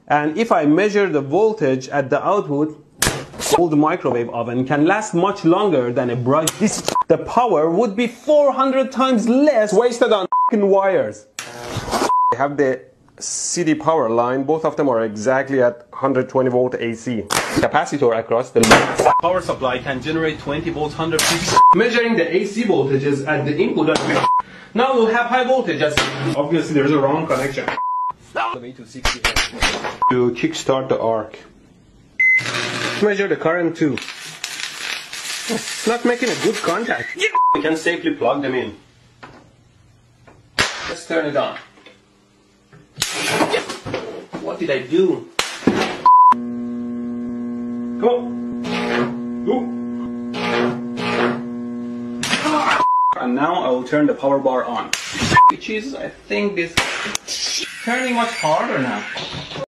And if I measure the voltage at the output, old microwave oven can last much longer than a bright disc. The power would be 400 times less wasted on wires. I have the CD power line. Both of them are exactly at 120 volt AC. Capacitor across the power supply can generate 20 volts, 150. Measuring the AC voltages at the input. Now we'll have high voltages. Obviously there's a wrong connection. To kickstart the arc. Measure the current too. It's not making a good contact. We can safely plug them in. Let's turn it on. What did I do? Come on. Ooh. And now I will turn the power bar on. Which is, I think, this turning much harder now.